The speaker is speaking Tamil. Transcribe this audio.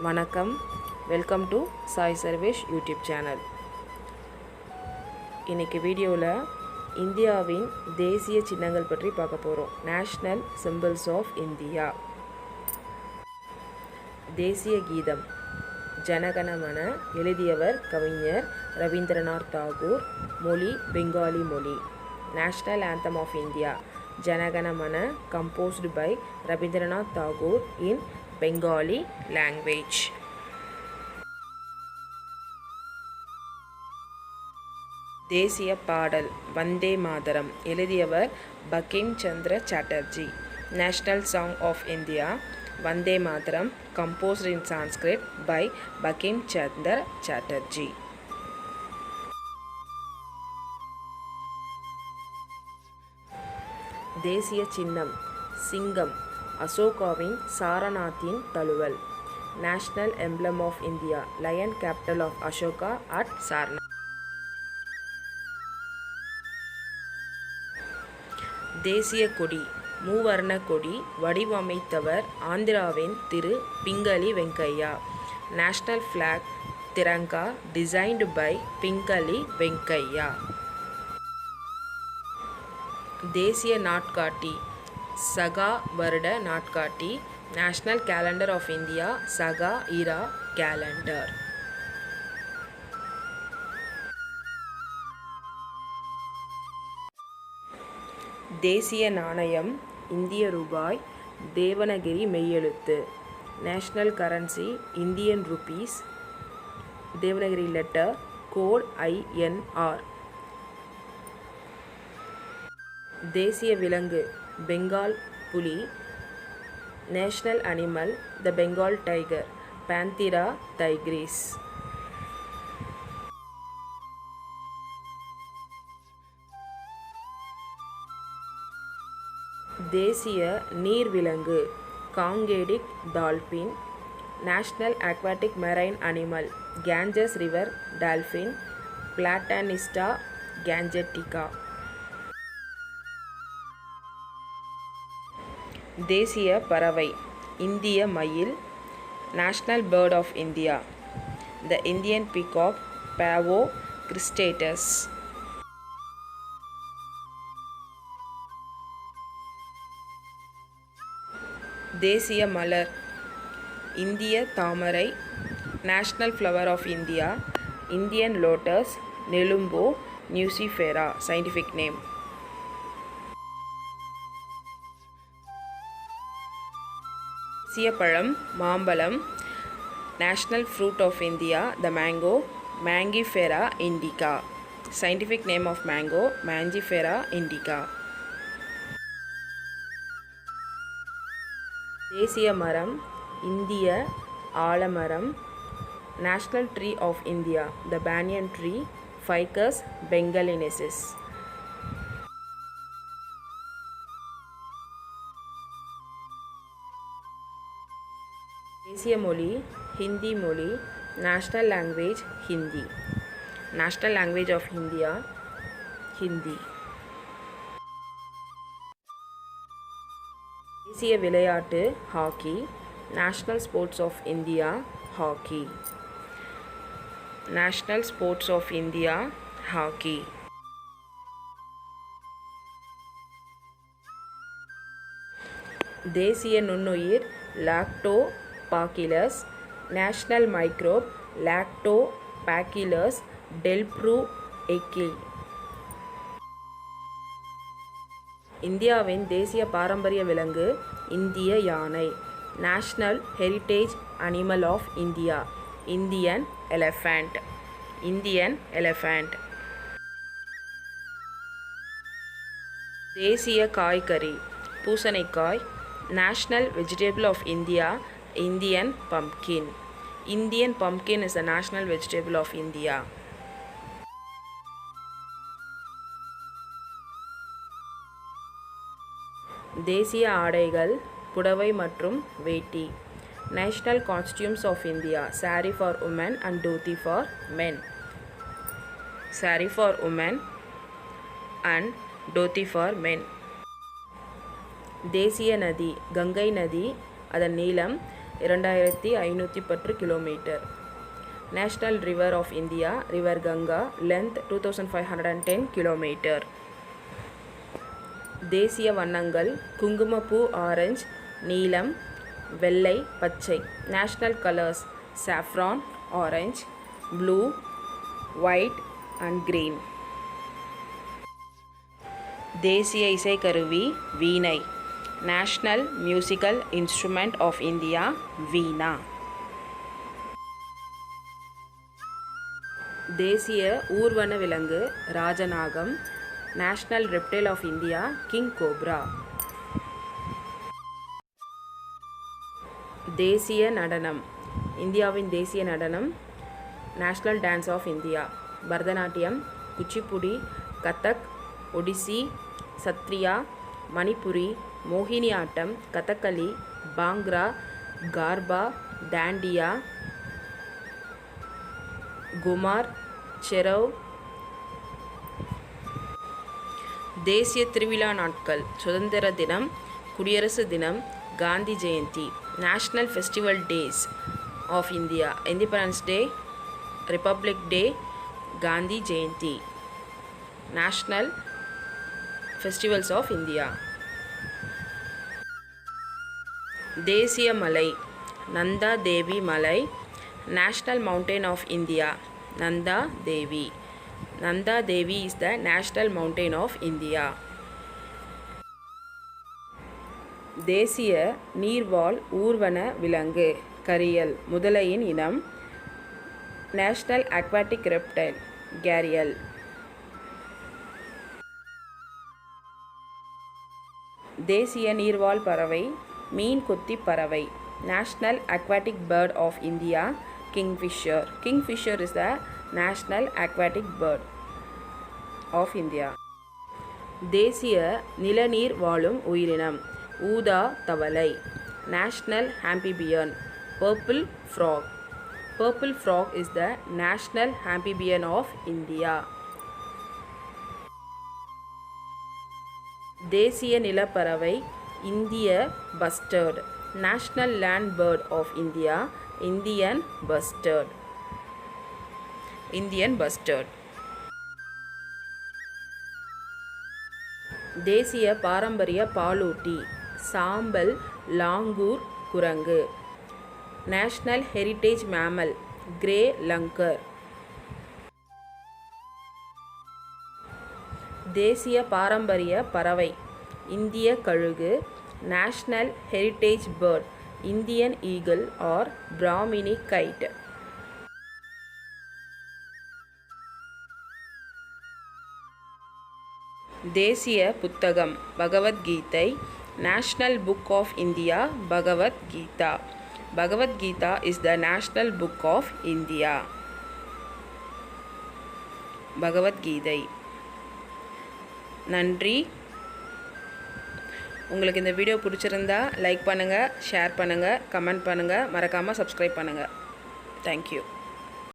வணக்கம், welcome to Sai Sarvesh YouTube channel. இன்றைக்கி வீடியோவில் இந்தியாவின் தேசிய சின்னங்கள் பற்றி பார்க்க போகிறோம். National symbols of India. தேசிய கீதம் ஜனகணமன. எழுதியவர் கவிஞர் ரவீந்திரநாத் தாகூர். மொழி பெங்காலி மொழி. National anthem of India Jana Gana Mana, composed by Rabindranath Tagore in Bengali language. தேசிய பாடல் வந்தே மாதரம். எழுதியவர் Bankim Chandra Chatterjee. National song of India Vande Mataram, composed in Sanskrit by Bankim Chandra Chatterjee. தேசிய சின்னம் சிங்கம், அசோகாவின் சாரநாத்தின் தழுவல். National emblem of India lion, capital of Ashoka at Sarnath. தேசிய கொடி மூவர்ண கொடி வடிவமைத்தவர் ஆந்திராவின் திரு Pingali Venkayya. National flag Tiranga designed by Pingali Venkayya. தேசிய நாட்காட்டி சகா வருட நாட்காட்டி. National calendar of India Saka era calendar. தேசிய நாணயம் இந்திய ரூபாய் தேவனகிரி மெய்யெழுத்து. National currency Indian rupees. Devanagari letter code INR. தேசிய விலங்கு பெங்கால் புலி. National animal the Bengal tiger panthera tigris. தேசிய நீர்விலங்கு Gangetic dolphin. National aquatic marine animal Ganges river dolphin platanista gangetica. தேசிய பறவை இந்திய மயில். National bird of India the Indian peacock pavo cristatus. தேசிய மலர் இந்திய தாமரை. National flower of India Indian lotus nelumbo nucifera scientific name. தேசிய பழம் மாம்பழம். National fruit of India the mango mangifera Indica. Scientific name of mango mangifera indica. தேசிய மரம் இந்திய ஆலமரம். National tree of India the banyan tree Ficus bengalensis. தேசிய மொழி ஹிந்தி மொழி. National language Hindi. National language of India Hindi. தேசிய விளையாட்டு hockey. National sports of India hockey. National sports of India hockey. தேசிய நுண்ணுயிர் லாக்டோபாக்கிலஸ். National microbe லாக்டோபாக்கிலஸ் டெல்ப்ரூஎக்கி. இந்தியாவின் தேசிய பாரம்பரிய விலங்கு இந்திய யானை. National heritage animal of India Indian elephant. Indian elephant. தேசிய காய்கறி பூசணிக்காய். National vegetable of India Indian pumpkin. Indian pumpkin is a national vegetable of India. தேசிய ஆடைகள் புடவை மற்றும் வேட்டி. National costumes of India saree for women and dhoti for men. saree for women and dhoti for men. தேசிய நதி கங்கை நதி. அதன் நீளம் 2510 kilometre. National river of India river Ganga, length 2510 kilometre. தேசிய வண்ணங்கள் குங்குமப்பூ ஆரஞ்சு, நீலம், வெள்ளை, பச்சை. National colours saffron, orange, blue, white and green. தேசிய இசைக்கருவி வீணை. National musical instrument of India veena. தேசிய ஊர்வன விலங்கு ராஜநாகம். National reptile of India king cobra. தேசிய நடனம். இந்தியாவின் தேசிய நடனம் national dance of India Bharatanatyam, Kuchipudi, Kathak, Odissi, Sattriya, Manipuri, Mohiniyattam, Kathakali, bhangra, கார்பா, Tantia, Kumar, செரவ். தேசிய திருவிழா நாட்கள் சுதந்திர தினம், குடியரசு தினம், Gandhi Jayanti. National festival days of India Independence Day, Republic Day, Gandhi Jayanti. National festivals of India. தேசிய மலை நந்தா தேவி மலை. National mountain of India Nanda Devi. Nanda Devi is the national mountain of India. தேசிய நீர்வாழ் ஊர்வன விலங்கு கரியல் முதலையின் இனம். National aquatic reptile gharial. தேசிய நீர்வாழ் பறவை மீன் கொத்தி பறவை. National aquatic bird of India kingfisher. Kingfisher is the national aquatic bird of India. தேசிய நிலநீர் வாழும் உயிரினம் ஊதா தவளை. National amphibian purple frog. Purple frog is the national amphibian of India. தேசிய நிலப்பறவை இந்திய bustard. National land bird of India Indian bustard. Indian bustard. தேசிய பாரம்பரிய பாலூட்டி சாம்பல் லாங்கூர் குரங்கு. National heritage mammal grey langur. தேசிய பாரம்பரிய பறவை இந்திய கழுகு. National heritage bird Indian eagle or brahminy kite. தேசிய புத்தகம் Bhagavad Gita. National book of India Bhagavad Gita. Bhagavad Gita is the national book of India. Bhagavad Gita. நன்றி. உங்களுக்கு இந்த வீடியோ பிடிச்சிருந்தா லைக் பண்ணுங்கள், ஷேர் பண்ணுங்கள், கமெண்ட் பண்ணுங்கள், மறக்காமல் சப்ஸ்கிரைப் பண்ணுங்கள். தேங்க்யூ.